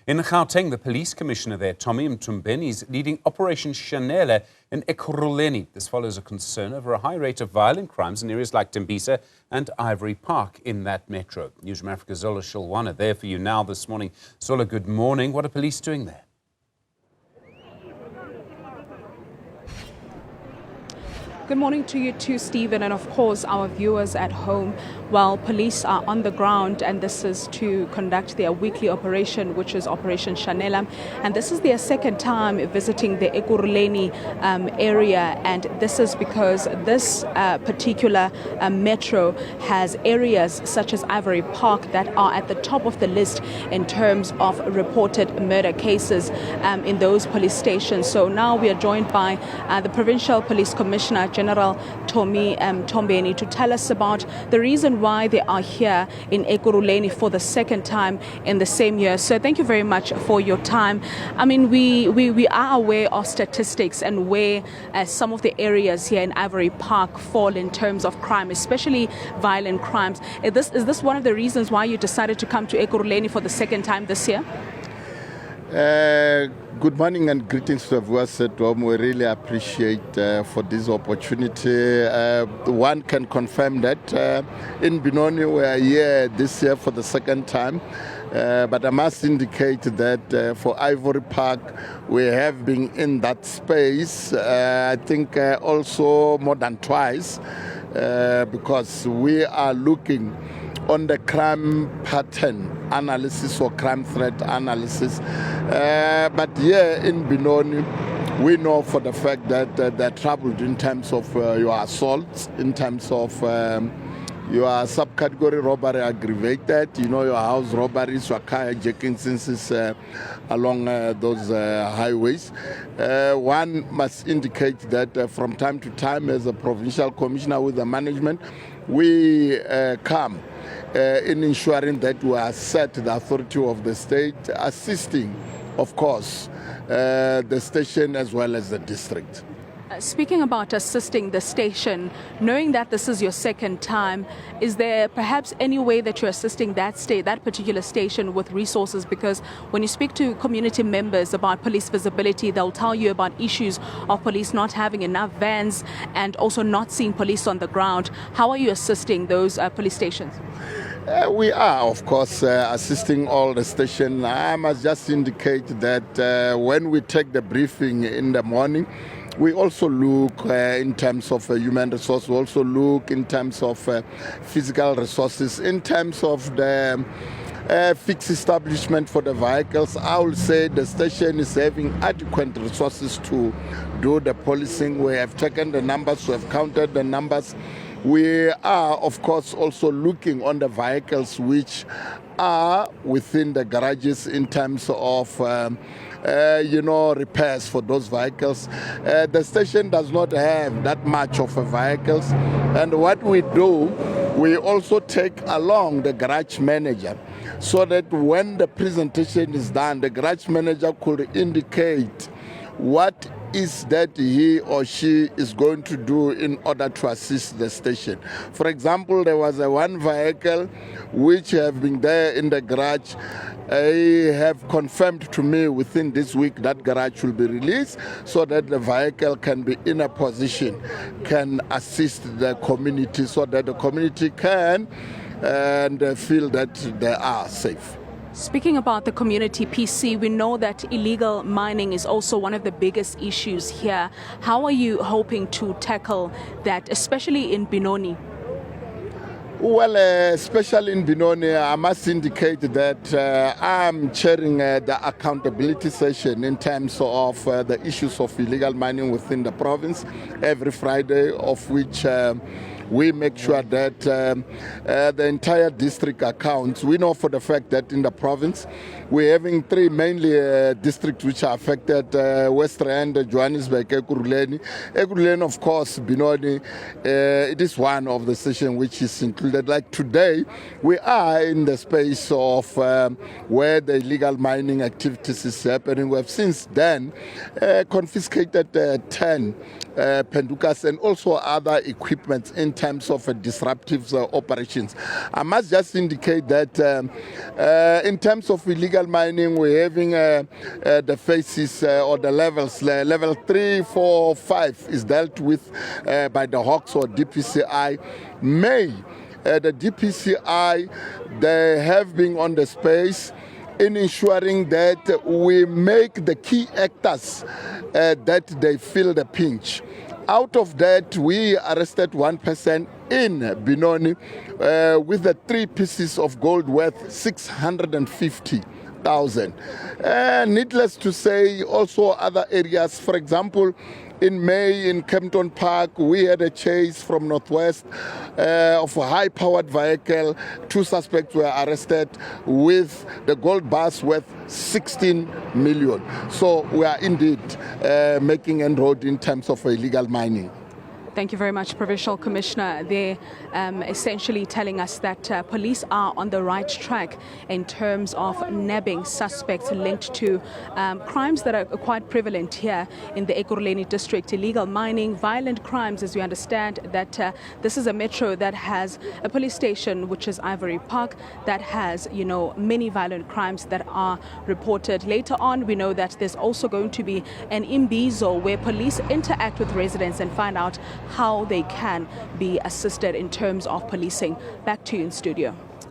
In Gauteng, the police commissioner there, General Mthombeni, is leading Operation Shanela in Ekurhuleni. This follows a concern over a high rate of violent crimes in areas like Thembisa and Ivory Park in that metro. Newzroom Afrika Zola Sholwana there for you now this morning. Zola, good morning. What are police doing there? Good morning to you too, Stephen, and of course our viewers at home. Well, police are on the ground, and this is to conduct their weekly operation, which is Operation Shanela. And this is their second time visiting the Ekurhuleni area, and this is because this particular metro has areas such as Ivory Park that are at the top of the list in terms of reported murder cases in those police stations. So now we are joined by the Provincial Police Commissioner, General Mthombeni, to tell us about the reason why they are here in Ekurhuleni for the second time in the same year. So thank you very much for your time. I mean, we are aware of statistics and where some of the areas here in Ivory Park fall in terms of crime, especially violent crimes. Is this one of the reasons why you decided to come to Ekurhuleni for the second time this year? Good morning and greetings to the viewers at home. We really appreciate for this opportunity. One can confirm that in Benoni we are here this year for the second time. But I must indicate that for Ivory Park, we have been in that space, I think also more than twice, because we are looking on the crime pattern analysis or crime threat analysis. But here in Benoni, we know for the fact that they're troubled in terms of your assaults, in terms of your subcategory robbery aggravated, your house robberies, your car hijacking instances along those highways. One must indicate that from time to time, as a provincial commissioner with the management, we come in ensuring that we assert the authority of the state, assisting, of course, the station as well as the district. Speaking about assisting the station, knowing that this is your second time, is there perhaps any way that you're assisting that particular station with resources? Because when you speak to community members about police visibility, they'll tell you about issues of police not having enough vans and also not seeing police on the ground. How are you assisting those police stations? We are, of course, assisting all the stations. I must just indicate that when we take the briefing in the morning, we also look in terms of human resources, we also look in terms of physical resources, in terms of the fixed establishment for the vehicles. I will say the station is having adequate resources to do the policing. We have taken the numbers, we have counted the numbers. We are, of course, also looking on the vehicles which are within the garages in terms of repairs for those vehicles. The station does not have that much of vehicles, and what we do, we also take along the garage manager, so that when the presentation is done, the garage manager could indicate what is that he or she is going to do in order to assist the station. For example, there was one vehicle which have been there in the garage. I have confirmed to me within this week that garage will be released so that the vehicle can be in a position, can assist the community so that the community can and feel that they are safe. Speaking about the community PC, we know that illegal mining is also one of the biggest issues here. How are you hoping to tackle that, especially in Benoni? Well, especially in Benoni, I must indicate that I'm chairing the accountability session in terms of the issues of illegal mining within the province every Friday, of which we make sure that the entire district accounts. We know for the fact that in the province, we're having three mainly districts which are affected: West Rand, Johannesburg, Ekurhuleni. Ekurhuleni, of course, Benoni, it is one of the stations which is included. Like today, we are in the space of where the illegal mining activities is happening. We have since then confiscated 10 pendukas and also other equipment in in terms of disruptive operations. I must just indicate that in terms of illegal mining, we're having the phases or the levels. Level 3, 4, 5 is dealt with by the Hawks or DPCI. The DPCI, they have been on the space in ensuring that we make the key actors that they feel the pinch. Out of that, we arrested one person in Benoni with the 3 pieces of gold worth 650,000. Needless to say, also other areas, for example, in May in Kempton Park, we had a chase from northwest of a high-powered vehicle. 2 suspects were arrested with the gold bars worth 16 million. So we are indeed making inroad in terms of illegal mining. Thank you very much, Provincial Commissioner. They're essentially telling us that police are on the right track in terms of nabbing suspects linked to crimes that are quite prevalent here in the Ekurhuleni district. Illegal mining, violent crimes, as we understand that this is a metro that has a police station, which is Ivory Park, that has, many violent crimes that are reported. Later on, we know that there's also going to be an imbizo where police interact with residents and find out how they can be assisted in terms of policing. Back to you in studio.